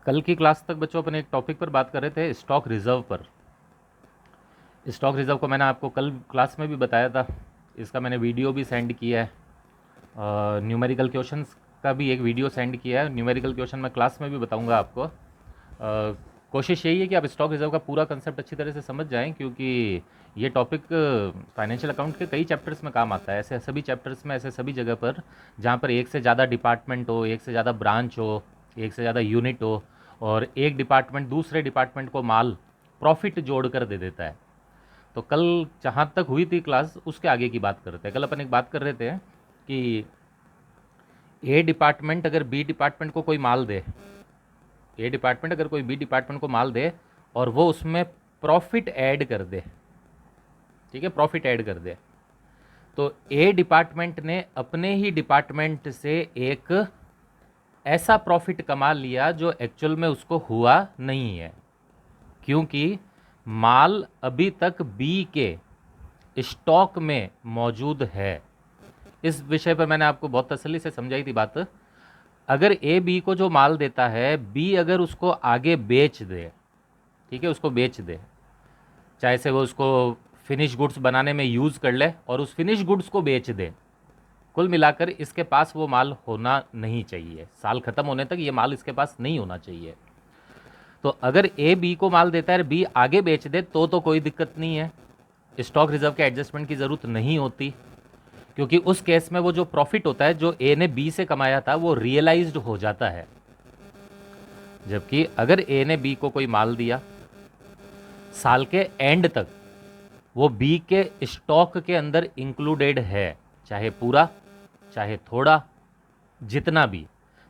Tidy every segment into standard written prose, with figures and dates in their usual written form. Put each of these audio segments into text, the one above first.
कल की क्लास तक बच्चों अपन एक टॉपिक पर बात कर रहे थे, स्टॉक रिज़र्व पर। स्टॉक रिज़र्व को मैंने आपको कल क्लास में भी बताया था, इसका मैंने वीडियो भी सेंड किया है। न्यूमेरिकल क्वेश्चंस का भी एक वीडियो सेंड किया है। न्यूमेरिकल क्वेश्चन मैं क्लास में भी बताऊंगा आपको। कोशिश यही है कि आप स्टॉक रिज़र्व का पूरा कंसेप्ट अच्छी तरह से समझ जाएं, क्योंकि ये टॉपिक फाइनेंशियल अकाउंट के कई चैप्टर्स में काम आता है। ऐसे सभी चैप्टर्स में, ऐसे सभी जगह पर जहाँ पर एक से ज़्यादा डिपार्टमेंट हो, एक से ज़्यादा ब्रांच हो, एक से ज़्यादा यूनिट हो, और एक डिपार्टमेंट दूसरे डिपार्टमेंट को माल प्रॉफिट जोड़ कर दे देता है। तो कल जहाँ तक हुई थी क्लास, उसके आगे की बात करते हैं। कल अपन एक बात कर रहे थे कि ए डिपार्टमेंट अगर बी डिपार्टमेंट को कोई माल दे, ए डिपार्टमेंट अगर कोई बी डिपार्टमेंट को माल दे और वो उसमें प्रॉफिट ऐड कर दे, ठीक है, प्रॉफिट ऐड कर दे, तो ए डिपार्टमेंट ने अपने ही डिपार्टमेंट से एक ऐसा प्रॉफिट कमा लिया जो एक्चुअल में उसको हुआ नहीं है, क्योंकि माल अभी तक बी के स्टॉक में मौजूद है। इस विषय पर मैंने आपको बहुत तसल्ली से समझाई थी बात। अगर ए बी को जो माल देता है, बी अगर उसको आगे बेच दे, ठीक है, उसको बेच दे, चाहे से वो उसको फिनिश गुड्स बनाने में यूज़ कर ले और उस फिनिश गुड्स को बेच दे, कुल मिलाकर इसके पास वो माल होना नहीं चाहिए। साल ख़त्म होने तक ये माल इसके पास नहीं होना चाहिए। तो अगर ए बी को माल देता है, बी आगे बेच दे, तो कोई दिक्कत नहीं है, स्टॉक रिजर्व के एडजस्टमेंट की ज़रूरत नहीं होती, क्योंकि उस केस में वो जो प्रॉफिट होता है जो ए ने बी से कमाया था वो रियलाइज्ड हो जाता है। जबकि अगर ए ने बी को कोई माल दिया, साल के एंड तक वो बी के स्टॉक के अंदर इंक्लूडेड है, चाहे पूरा चाहे थोड़ा, जितना भी।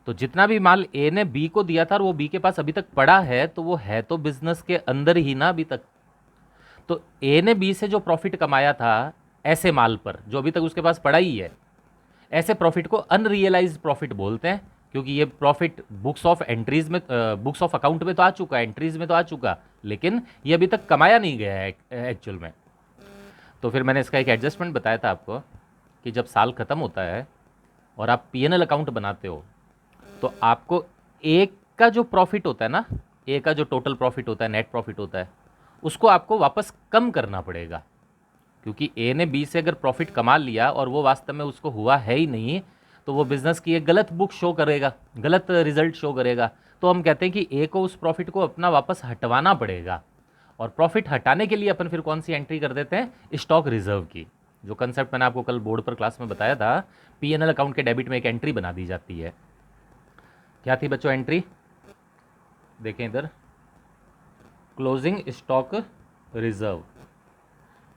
तो जितना भी माल ए ने बी को दिया था और वो बी के पास अभी तक पड़ा है, तो वो है तो बिजनेस के अंदर ही ना अभी तक। तो ए ने बी से जो प्रॉफिट कमाया था ऐसे माल पर जो अभी तक उसके पास पड़ा ही है, ऐसे प्रॉफिट को अनरियलाइज्ड प्रॉफिट बोलते हैं, क्योंकि ये प्रॉफिट बुक्स ऑफ एंट्रीज में, बुक्स ऑफ अकाउंट में तो आ चुका है, एंट्रीज में तो आ चुका, लेकिन ये अभी तक कमाया नहीं गया है एक्चुअल में। तो फिर मैंने इसका एक एडजस्टमेंट बताया था आपको कि जब साल खत्म होता है और आप पीएनएल अकाउंट बनाते हो, तो आपको एक का जो प्रॉफिट होता है ना, ए का जो टोटल प्रॉफिट होता है, नेट प्रॉफिट होता है, उसको आपको वापस कम करना पड़ेगा, क्योंकि ए ने बी से अगर प्रॉफिट कमा लिया और वो वास्तव में उसको हुआ है ही नहीं, तो वो बिजनेस की एक गलत बुक शो करेगा, गलत रिजल्ट शो करेगा। तो हम कहते हैं कि ए को उस प्रॉफिट को अपना वापस हटवाना पड़ेगा, और प्रॉफिट हटाने के लिए अपन फिर कौन सी एंट्री कर देते हैं, स्टॉक रिजर्व की। जो कंसेप्ट मैंने आपको कल बोर्ड पर क्लास में बताया था, पीएनएल अकाउंट के डेबिट में एक एंट्री बना दी जाती है। क्या थी बच्चों एंट्री? देखें इधर, closing stock reserve.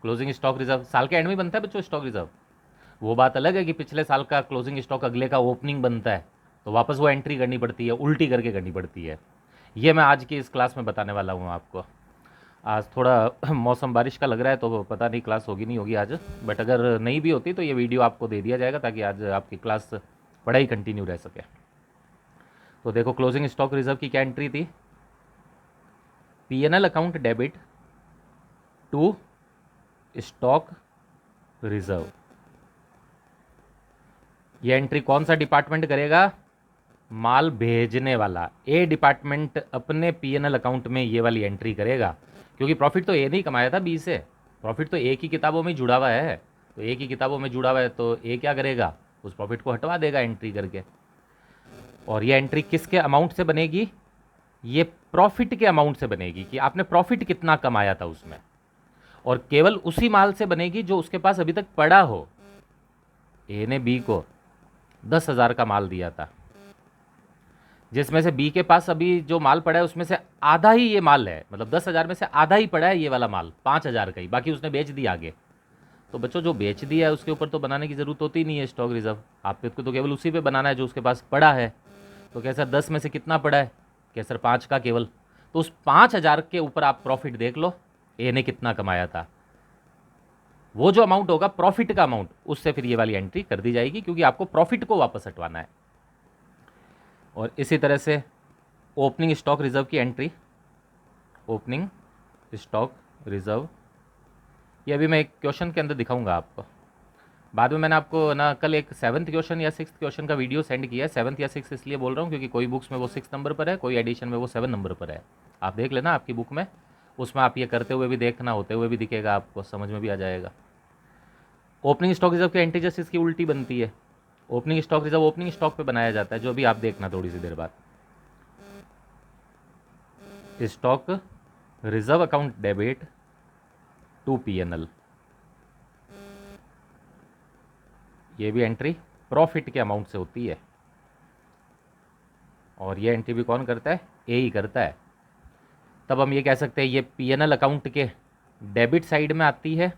Closing stock reserve साल के एंड में बनता है बच्चों स्टॉक रिजर्व। वो बात अलग है कि पिछले साल का क्लोजिंग स्टॉक अगले का ओपनिंग बनता है, तो वापस वो एंट्री करनी पड़ती है, उल्टी करके करनी पड़ती है। ये मैं आज की इस क्लास में बताने वाला हूँ आपको। आज थोड़ा मौसम बारिश का लग रहा है, तो पता नहीं क्लास होगी नहीं होगी आज, बट अगर नहीं भी होती तो ये वीडियो आपको दे दिया जाएगा ताकि आज आपकी क्लास पढ़ाई कंटिन्यू रह सके। तो देखो, क्लोजिंग स्टॉक रिजर्व की क्या एंट्री थी, PNL account debit to stock reserve. ये एंट्री कौन सा डिपार्टमेंट करेगा? माल भेजने वाला ए डिपार्टमेंट अपने पीएनएल अकाउंट में ये वाली एंट्री करेगा, क्योंकि प्रॉफिट तो ए नहीं कमाया था बी से, प्रॉफिट तो ए की किताबों में जुड़ा हुआ है। तो ए की किताबों में जुड़ा हुआ है, तो ए क्या करेगा, उस प्रॉफिट को हटवा देगा एंट्री करके। और ये एंट्री किसके अमाउंट से बनेगी? ये प्रॉफिट के अमाउंट से बनेगी, कि आपने प्रॉफिट कितना कमाया था उसमें, और केवल उसी माल से बनेगी जो उसके पास अभी तक पड़ा हो। ए ने बी को 10,000 का माल दिया था, जिसमें से बी के पास अभी जो माल पड़ा है उसमें से आधा ही ये माल है, मतलब 10,000 में से आधा ही पड़ा है ये वाला माल, 5,000 का ही, बाकी उसने बेच दिया आगे। तो बच्चों जो बेच दिया है उसके ऊपर तो बनाने की जरूरत होती नहीं है स्टॉक रिजर्व, आपको तो केवल उसी पे बनाना है जो उसके पास पड़ा है। तो क्या सर 10 में से कितना पड़ा है? क्या सर 5 का केवल। तो उस 5,000 के ऊपर आप प्रॉफिट देख लो, ए ने कितना कमाया था, वो जो अमाउंट होगा प्रॉफिट का अमाउंट, उससे फिर ये वाली एंट्री कर दी जाएगी, क्योंकि आपको प्रॉफिट को वापस हटवाना है। और इसी तरह से ओपनिंग स्टॉक रिजर्व की एंट्री, ओपनिंग स्टॉक रिजर्व, ये अभी मैं एक क्वेश्चन के अंदर दिखाऊंगा आपको। बाद में मैंने आपको ना कल एक 7th क्वेश्चन या 6th क्वेश्चन का वीडियो सेंड किया है। 7th या 6th इसलिए बोल रहा हूँ क्योंकि कोई बुक्स में वो 6 नंबर पर है, कोई एडिशन में वो 7 नंबर पर है। आप देख लेना आपकी बुक में, उसमें आप ये करते हुए भी देखना, होते हुए भी दिखेगा, आपको समझ में भी आ जाएगा। ओपनिंग स्टॉक रिजर्व के एंटी जस्ट इसकी उल्टी बनती है। Opening stock reserve opening stock पे बनाया जाता है, जो भी आप देखना थोड़ी सी देर बाद। Stock reserve account debit to PNL, ये भी एंट्री प्रॉफिट के अमाउंट से होती है, और ये एंट्री भी कौन करता है? ए ही करता है। तब हम ये कह सकते हैं ये पीएनएल अकाउंट के डेबिट साइड में आती है,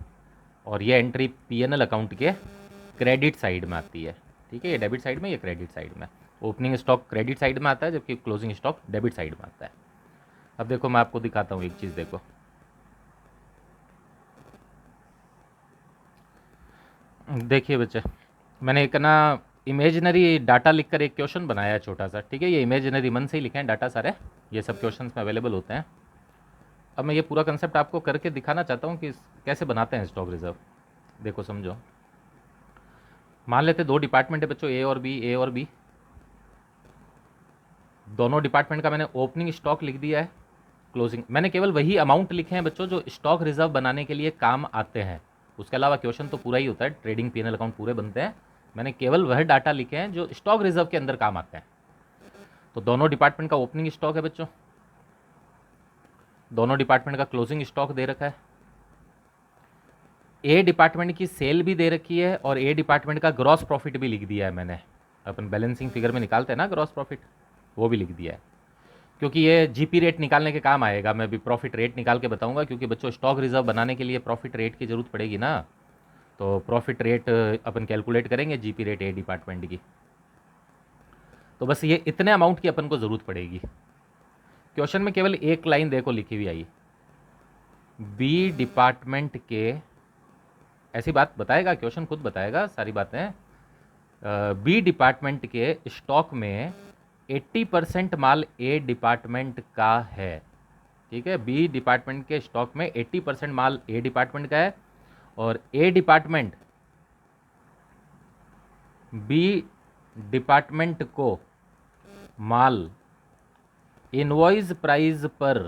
और ये एंट्री पीएनएल अकाउंट के क्रेडिट साइड में आती है। ठीक है, ये डेबिट साइड में, ये क्रेडिट साइड में। ओपनिंग स्टॉक क्रेडिट साइड में आता है, जबकि क्लोजिंग स्टॉक डेबिट साइड में आता है। अब देखो मैं आपको दिखाता हूँ एक चीज़, देखो देखिए बच्चे, मैंने एक ना इमेजिनरी डाटा लिखकर एक क्वेश्चन बनाया है छोटा सा। ठीक है, ये इमेजिनरी मन से ही लिखे हैं डाटा सारे, ये सब क्वेश्चंस में अवेलेबल होते हैं। अब मैं ये पूरा कंसेप्ट आपको करके दिखाना चाहता हूँ कि कैसे बनाते हैं स्टॉक रिजर्व। देखो समझो, मान लेते 2 डिपार्टमेंट है बच्चों, ए और बी। ए और बी दोनों डिपार्टमेंट का मैंने ओपनिंग स्टॉक लिख दिया है, क्लोजिंग मैंने केवल वही अमाउंट लिखे हैं बच्चों जो स्टॉक रिजर्व बनाने के लिए काम आते हैं। उसके अलावा क्वेश्चन तो पूरा ही होता है, ट्रेडिंग पीएनएल अकाउंट पूरे बनते हैं। मैंने केवल वह डाटा लिखे हैं जो स्टॉक रिजर्व के अंदर काम आते हैं। तो दोनों डिपार्टमेंट का ओपनिंग स्टॉक है बच्चों, दोनों डिपार्टमेंट का क्लोजिंग स्टॉक दे रखा है। ए डिपार्टमेंट की सेल भी दे रखी है, और ए डिपार्टमेंट का ग्रॉस प्रॉफिट भी लिख दिया है मैंने। अपन बैलेंसिंग फिगर में निकालते हैं ना ग्रॉस प्रॉफिट, वो भी लिख दिया है, क्योंकि ये जीपी रेट निकालने के काम आएगा। मैं भी प्रॉफिट रेट निकाल के बताऊंगा, क्योंकि बच्चों स्टॉक रिजर्व बनाने के लिए प्रॉफिट रेट की जरूरत पड़ेगी ना। तो प्रॉफिट रेट अपन कैलकुलेट करेंगे जीपी रेट ए डिपार्टमेंट की। तो बस ये इतने अमाउंट की अपन को ज़रूरत पड़ेगी। क्वेश्चन में केवल एक लाइन देखो लिखी हुई आई, बी डिपार्टमेंट के, ऐसी बात बताएगा क्वेश्चन, खुद बताएगा सारी बातें। बी डिपार्टमेंट के स्टॉक में 80% माल ए डिपार्टमेंट का है। ठीक है, बी डिपार्टमेंट के स्टॉक में 80% माल ए डिपार्टमेंट का है, और ए डिपार्टमेंट बी डिपार्टमेंट को माल इनवॉइस प्राइस पर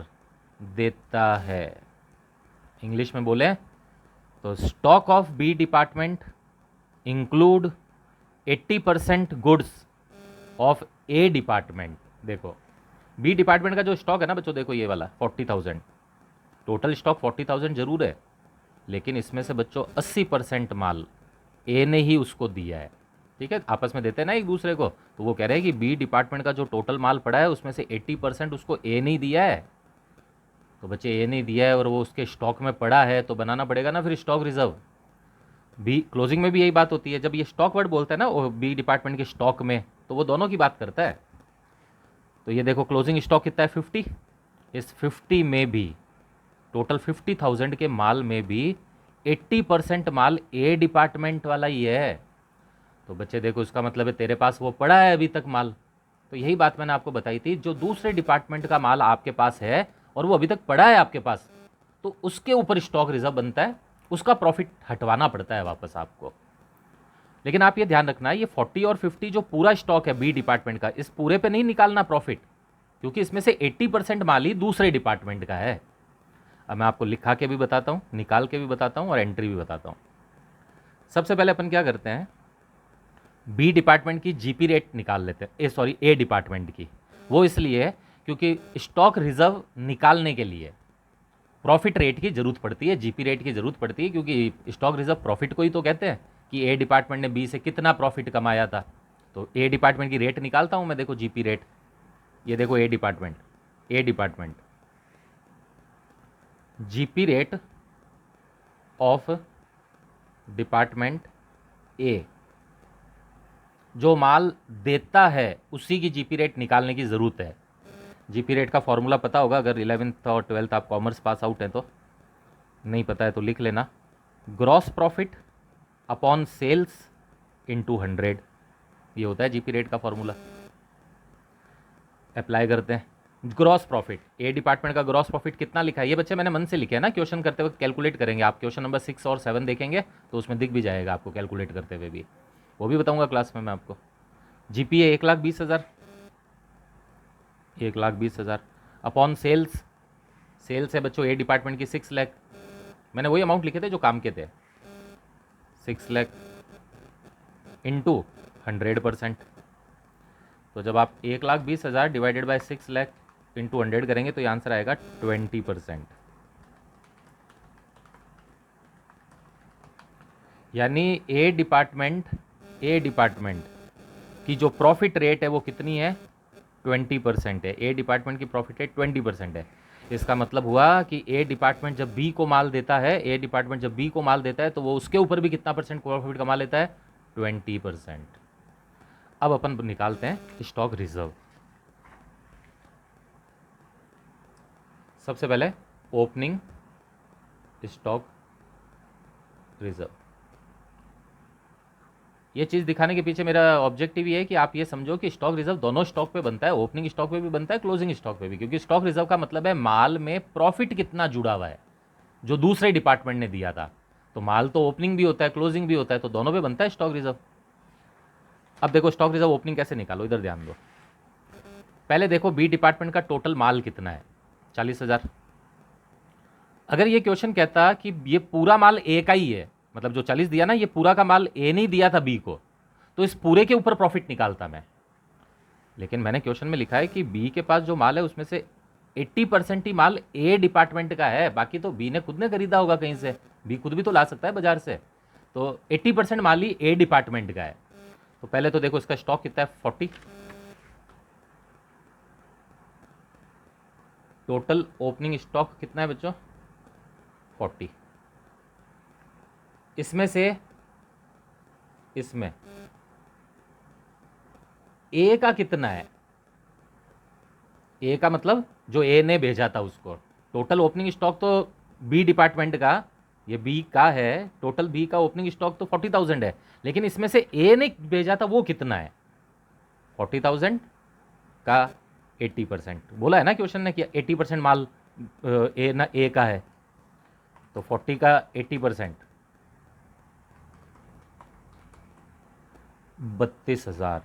देता है। इंग्लिश में बोले तो stock of B department include 80% goods of A department. देखो बी डिपार्टमेंट का जो स्टॉक है ना बच्चों, देखो ये वाला 40,000, टोटल स्टॉक 40,000 जरूर है, लेकिन इसमें से बच्चों 80% माल ए ने ही उसको दिया है। ठीक है, आपस में देते हैं ना एक दूसरे को, तो वो कह रहे हैं कि बी डिपार्टमेंट का जो टोटल माल पड़ा है उसमें से 80% उसको ए नहीं दिया है। तो बच्चे ए नहीं दिया है और वो उसके स्टॉक में पड़ा है, तो बनाना पड़ेगा ना फिर स्टॉक रिजर्व। बी क्लोजिंग में भी यही बात होती है, जब ये स्टॉक वर्ड बोलता है ना बी डिपार्टमेंट के स्टॉक में, तो वो दोनों की बात करता है। तो ये देखो क्लोजिंग स्टॉक कितना है 50, इस 50 में भी टोटल 50,000 के माल में भी 80% माल ए डिपार्टमेंट वाला ही है। तो बच्चे देखो इसका मतलब है तेरे पास वो पड़ा है अभी तक माल। तो यही बात मैंने आपको बताई थी, जो दूसरे डिपार्टमेंट का माल आपके पास है और वो अभी तक पड़ा है आपके पास, तो उसके ऊपर स्टॉक रिजर्व बनता है, उसका प्रॉफिट हटवाना पड़ता है वापस आपको। लेकिन आप ये ध्यान रखना, ये 40 और 50 जो पूरा स्टॉक है बी डिपार्टमेंट का, इस पूरे पे नहीं निकालना प्रॉफिट, क्योंकि इसमें से 80% माल ही दूसरे डिपार्टमेंट का है। अब मैं आपको लिखा के भी बताता हूँ, निकाल के भी बताता हूँ, और एंट्री भी बताता हूँ। सबसे पहले अपन क्या करते हैं, बी डिपार्टमेंट की जीपी रेट निकाल लेते हैं, ए डिपार्टमेंट की। वो इसलिए क्योंकि स्टॉक रिजर्व निकालने के लिए प्रॉफिट रेट की जरूरत पड़ती है, जीपी रेट की जरूरत पड़ती है, क्योंकि स्टॉक रिजर्व प्रॉफिट को ही तो कहते हैं कि ए डिपार्टमेंट ने बी से कितना प्रॉफिट कमाया था। तो ए डिपार्टमेंट की रेट निकालता हूं मैं, देखो जीपी रेट, ये देखो A department GP rate of department A, जो माल देता है उसी की जीपी रेट निकालने की ज़रूरत है। जीपी रेट का फॉर्मूला पता होगा, अगर 11th और 12th आप कॉमर्स पास आउट हैं तो, नहीं पता है तो लिख लेना, gross profit upon sales into 100, ये होता है जीपी रेट का फॉर्मूला। अप्लाई करते हैं, ग्रॉस प्रॉफिट, ए डिपार्टमेंट का ग्रॉस प्रॉफिट कितना लिखा है, ये बच्चे मैंने मन से लिखे है ना, क्वेश्चन करते वक्त कैलकुलेट करेंगे आप, क्वेश्चन नंबर 6 और 7 देखेंगे तो उसमें दिख भी जाएगा आपको कैलकुलेट करते हुए भी, वो भी बताऊंगा क्लास में मैं आपको। जीपीए 1,20,000, 1,20,000 अपॉन सेल्स, सेल्स है बच्चों ए डिपार्टमेंट की 6 लाख, मैंने वही अमाउंट लिखे थे जो काम के थे, 6 लाख इंटू 100%। तो जब आप 1,20,000 डिवाइडेड बाय 6 लाख इंटू 100 करेंगे तो ये आंसर आएगा 20%। यानी ए डिपार्टमेंट की जो प्रॉफिट रेट है वो कितनी है, 20% है। ए डिपार्टमेंट की प्रॉफिट रेट 20% है। इसका मतलब हुआ कि ए डिपार्टमेंट जब बी को माल देता है, ए डिपार्टमेंट जब बी को माल देता है तो वो उसके ऊपर भी कितना परसेंट प्रॉफिट कमा लेता है, 20%। अब अपन निकालते हैं स्टॉक रिजर्व। सबसे पहले ओपनिंग स्टॉक रिजर्व, ये चीज़ दिखाने के पीछे मेरा ऑब्जेक्टिव ये है कि आप ये समझो कि स्टॉक रिजर्व दोनों स्टॉक पे बनता है, ओपनिंग स्टॉक पे भी बनता है, क्लोजिंग स्टॉक पे भी, क्योंकि स्टॉक रिजर्व का मतलब है माल में प्रॉफिट कितना जुड़ा हुआ है जो दूसरे डिपार्टमेंट ने दिया था। तो माल तो ओपनिंग भी होता है क्लोजिंग भी होता है, तो दोनों पे बनता है स्टॉक रिजर्व। अब देखो स्टॉक रिजर्व ओपनिंग कैसे निकालो, इधर ध्यान दो। पहले देखो बी डिपार्टमेंट का टोटल माल कितना है, 40,000। अगर ये क्वेश्चन कहता कि ये पूरा माल ए का ही है, मतलब जो 40 दिया ना ये पूरा का माल ए नहीं दिया था बी को, तो इस पूरे के ऊपर प्रॉफिट निकालता मैं। लेकिन मैंने क्वेश्चन में लिखा है कि बी के पास जो माल है उसमें से 80% ही माल ए डिपार्टमेंट का है, बाकी तो बी ने खुद ने खरीदा होगा कहीं से, बी खुद भी तो ला सकता है बाजार से। तो 80% माल ही ए डिपार्टमेंट का है। तो पहले तो देखो इसका स्टॉक कितना है, 40। टोटल ओपनिंग स्टॉक कितना है बच्चों, 40। इसमें ए का कितना है, ए का मतलब जो ए ने भेजा था उसको। टोटल ओपनिंग स्टॉक तो बी डिपार्टमेंट का, ये बी का है, टोटल बी का ओपनिंग स्टॉक तो 40,000 है, लेकिन इसमें से ए ने भेजा था वो कितना है, 40,000 का 80%। बोला है ना क्वेश्चन ने कि 80% माल ए ना ए का है, तो 40 का 80% 32,000।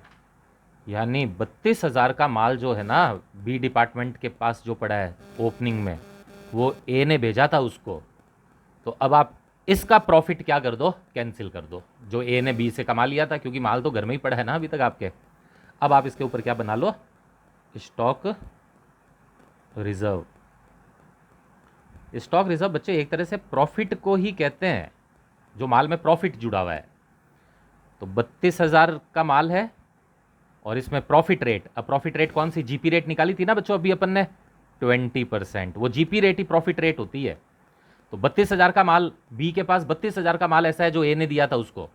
यानी 32,000 का माल जो है ना बी डिपार्टमेंट के पास जो पड़ा है ओपनिंग में, वो ए ने भेजा था उसको। तो अब आप इसका प्रॉफिट क्या कर दो, कैंसिल कर दो, जो ए ने बी से कमा लिया था, क्योंकि माल तो घर में ही पड़ा है ना अभी तक आपके। अब आप इसके ऊपर क्या बना लो, स्टॉक रिजर्व। स्टॉक रिजर्व बच्चे एक तरह से प्रॉफिट को ही कहते हैं, जो माल में प्रॉफिट जुड़ा हुआ है। तो 32,000 का माल है और इसमें प्रॉफिट रेट, अब प्रॉफिट रेट कौन सी, जीपी रेट निकाली थी ना बच्चों अभी अपन ने, 20%। वो जीपी रेट ही प्रॉफिट रेट होती है। तो 32,000 का माल, बी के पास 32,000 का माल ऐसा है जो ए ने दिया था उसको,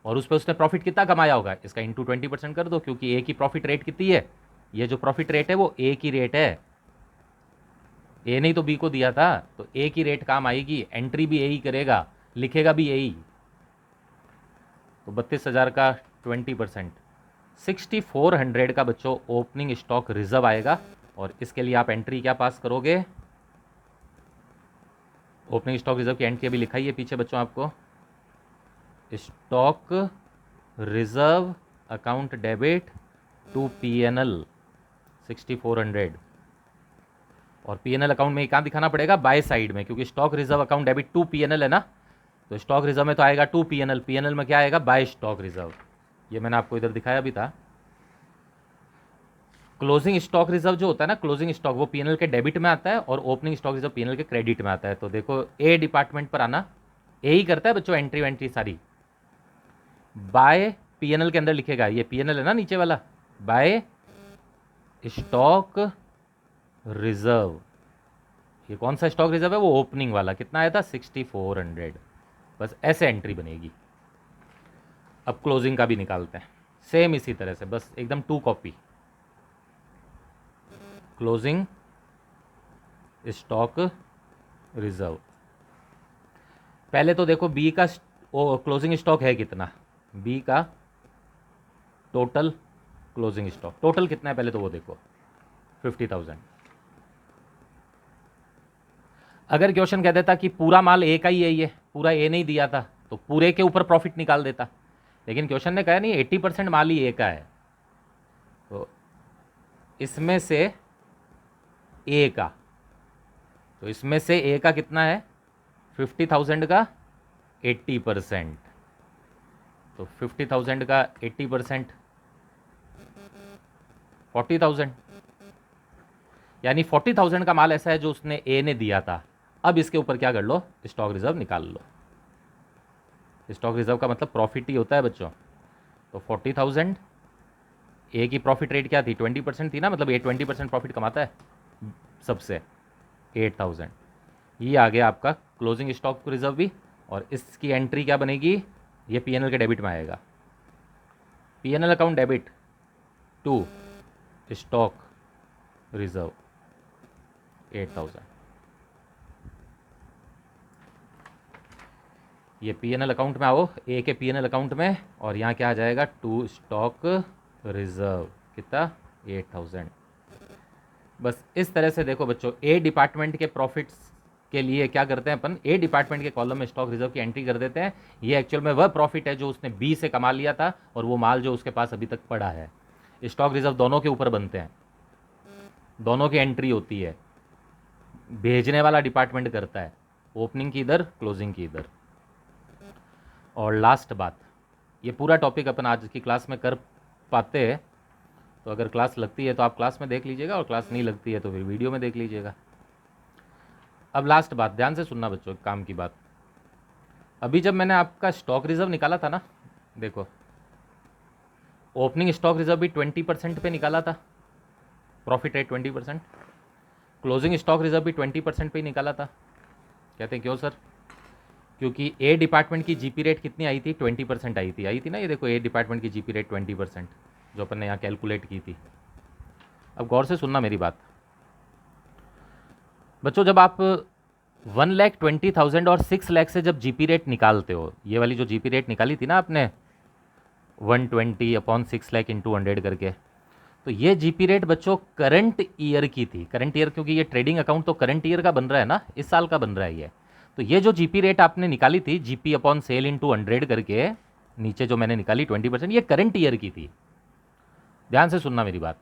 और उस पर उसने प्रॉफिट कितना कमाया होगा, इसका इंटू 20% कर दो, क्योंकि ए की प्रॉफिट रेट कितनी है, ये जो प्रॉफिट रेट है वो ए की रेट है, ए ने तो बी को दिया था, तो ए की रेट काम आएगी, एंट्री भी ए ही करेगा, लिखेगा भी ए ही। तो 32,000 का 20%, 6,400 का बच्चों ओपनिंग स्टॉक रिजर्व आएगा। और इसके लिए आप एंट्री क्या पास करोगे, ओपनिंग स्टॉक रिजर्व की एंट्री अभी लिखाई है पीछे बच्चों आपको, stock reserve account debit to PNL 6,400। और पीएनएल अकाउंट में कहाँ दिखाना पड़ेगा, बाय साइड में, क्योंकि stock reserve account debit to PNL है ना, तो स्टॉक रिजर्व में तो आएगा टू पीएनएल, पीएनएल में क्या आएगा, बाय स्टॉक रिजर्व। ये मैंने आपको इधर दिखाया भी था। क्लोजिंग स्टॉक रिजर्व जो होता है ना, क्लोजिंग स्टॉक वो पीएनएल के डेबिट में आता है और ओपनिंग स्टॉक रिजर्व पीएनएल के क्रेडिट में आता है। तो देखो ए डिपार्टमेंट पर आना, ए ही करता है बच्चों एंट्री वेंट्री सारी। बाय पीएनएल के अंदर लिखेगा, ये पीएनएल है ना नीचे वाला, बाय स्टॉक रिजर्व। ये कौन सा स्टॉक रिजर्व है, वो ओपनिंग वाला, कितना आया था, 6,400। बस ऐसे एंट्री बनेगी। अब क्लोजिंग का भी निकालते हैं सेम इसी तरह से, बस एकदम true copy. Closing stock reserve, पहले तो देखो बी का क्लोजिंग स्टॉक है कितना, बी का टोटल क्लोजिंग स्टॉक टोटल कितना है पहले तो वो देखो, 50,000। अगर क्वेश्चन कह देता कि पूरा माल ए का ही है, ये पूरा ए नहीं दिया था, तो पूरे के ऊपर प्रॉफिट निकाल देता। लेकिन क्वेश्चन ने कहा नहीं 80% माल ही ए का है, तो इसमें से ए का, तो इसमें से ए का कितना है 50,000 का 80%, तो 50,000 का 80% 40,000, यानी 40,000 का माल ऐसा है जो उसने ए ने दिया था। अब इसके ऊपर क्या कर लो, स्टॉक रिजर्व निकाल लो। स्टॉक रिजर्व का मतलब प्रॉफिट ही होता है बच्चों। तो 40,000, ए की प्रॉफिट रेट क्या थी 20% थी ना, मतलब ए 20% प्रॉफिट कमाता है सबसे, 8,000। ये आ गया आपका क्लोजिंग स्टॉक रिजर्व भी। और इसकी एंट्री क्या बनेगी, ये पीएनएल के डेबिट में आएगा। PNL account debit to stock reserve 8,000। ये पीएनएल अकाउंट में आओ, ए के पीएनएल अकाउंट में, और यहाँ क्या आ जाएगा टू स्टॉक रिजर्व, कितना 8,000। बस इस तरह से देखो बच्चों, ए डिपार्टमेंट के प्रॉफिट्स के लिए क्या करते हैं अपन, ए डिपार्टमेंट के कॉलम में स्टॉक रिजर्व की एंट्री कर देते हैं। ये एक्चुअल में वह प्रॉफिट है जो उसने बी से कमा लिया था, और वो माल जो उसके पास अभी तक पड़ा है। स्टॉक रिजर्व दोनों के ऊपर बनते हैं, दोनों की एंट्री होती है, भेजने वाला डिपार्टमेंट करता है, ओपनिंग की इधर, क्लोजिंग की इधर। और लास्ट बात, ये पूरा टॉपिक अपन आज की क्लास में कर पाते हैं, तो अगर क्लास लगती है तो आप क्लास में देख लीजिएगा, और क्लास नहीं लगती है तो फिर वीडियो में देख लीजिएगा। अब लास्ट बात ध्यान से सुनना बच्चों, काम की बात। अभी जब मैंने आपका स्टॉक रिजर्व निकाला था ना, देखो ओपनिंग स्टॉक रिजर्व भी 20% पे निकाला था, profit rate 20%, closing stock reserve भी 20% पे ही निकाला था। कहते हैं क्यों सर, क्योंकि ए डिपार्टमेंट की जीपी रेट कितनी आई थी 20% आई थी ना। ये देखो ए डिपार्टमेंट की जीपी रेट 20% जो अपन ने यहाँ कैलकुलेट की थी। अब गौर से सुनना मेरी बात बच्चों, जब आप 1,20,000 और 6 लाख से जब जीपी रेट निकालते हो, ये वाली जो जीपी रेट निकाली थी ना आपने 120/6 लाख इंटू 100 करके, तो ये जीपी रेट बच्चों करंट ईयर की थी। करंट ईयर क्योंकि ये ट्रेडिंग अकाउंट तो करंट ईयर का बन रहा है ना, इस साल का बन रहा है ये। तो ये जो जीपी रेट आपने निकाली थी जीपी अपॉन सेल इंटू 100 करके, नीचे जो मैंने निकाली 20%, ये करंट ईयर की थी। ध्यान से सुनना मेरी बात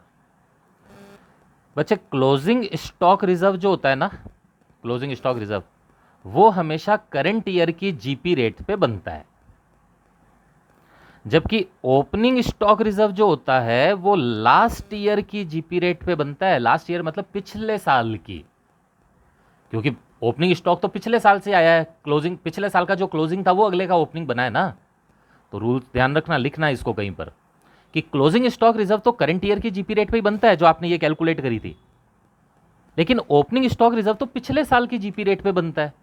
बच्चे, क्लोजिंग स्टॉक रिजर्व जो होता है ना, क्लोजिंग स्टॉक रिजर्व वो हमेशा करंट ईयर की जीपी रेट पे बनता है, जबकि ओपनिंग स्टॉक रिजर्व जो होता है वो लास्ट ईयर की जीपी रेट पे बनता है। लास्ट ईयर मतलब पिछले साल की, क्योंकि ओपनिंग स्टॉक तो पिछले साल से आया है, क्लोजिंग पिछले साल का जो क्लोजिंग था वो अगले का ओपनिंग बना है ना। तो रूल ध्यान रखना, लिखना इसको कहीं पर कि क्लोजिंग स्टॉक रिजर्व तो करंट ईयर की जीपी रेट पे ही बनता है जो आपने ये कैलकुलेट करी थी, लेकिन ओपनिंग स्टॉक रिजर्व तो पिछले साल की जीपी रेट पे बनता है।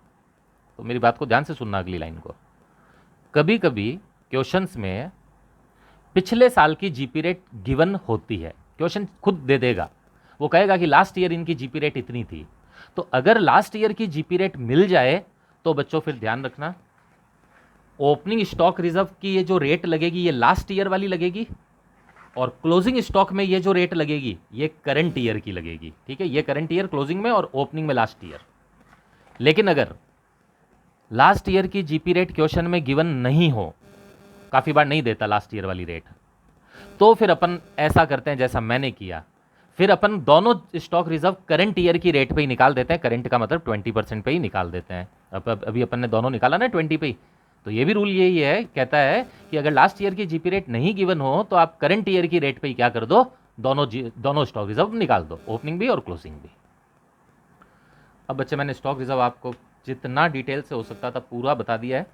तो मेरी बात को ध्यान से सुनना, अगली लाइन को। कभी कभी क्वेश्चंस में पिछले साल की जीपी रेट गिवन होती है, क्वेश्चन खुद दे देगा, वो कहेगा कि लास्ट ईयर इनकी जीपी रेट इतनी थी। तो अगर लास्ट ईयर की जीपी रेट मिल जाए तो बच्चों फिर ध्यान रखना, ओपनिंग स्टॉक रिजर्व की ये जो रेट लगेगी ये लास्ट ईयर वाली लगेगी, और क्लोजिंग स्टॉक में ये जो रेट लगेगी ये करंट ईयर की लगेगी। ठीक है, ये करंट ईयर क्लोजिंग में और ओपनिंग में लास्ट ईयर। लेकिन अगर लास्ट ईयर की जीपी रेट क्वेश्चन में गिवन नहीं हो, काफी बार नहीं देता लास्ट ईयर वाली रेट, तो फिर अपन ऐसा करते हैं जैसा मैंने किया, फिर अपन दोनों स्टॉक रिजर्व करंट ईयर की रेट पे ही निकाल देते हैं। करंट का मतलब 20% पे ही निकाल देते हैं। अब अभी अपन ने दोनों निकाला ना 20 पे ही, तो ये भी रूल यही है, कहता है कि अगर लास्ट ईयर की जीपी रेट नहीं गिवन हो तो आप करंट ईयर की रेट पे ही क्या कर दो, दोनों स्टॉक रिजर्व निकाल दो, ओपनिंग भी और क्लोजिंग भी। अब बच्चे मैंने स्टॉक रिजर्व आपको जितना डिटेल से हो सकता था पूरा बता दिया है।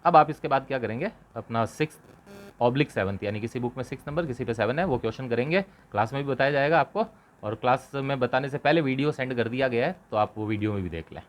अब आप इसके बाद क्या करेंगे, अपना 6/7 यानी किसी बुक में 6 नंबर किसी पे 7 है वो क्वेश्चन करेंगे, क्लास में भी बताया जाएगा आपको, और क्लास में बताने से पहले वीडियो सेंड कर दिया गया है तो आप वो वीडियो में भी देख लें।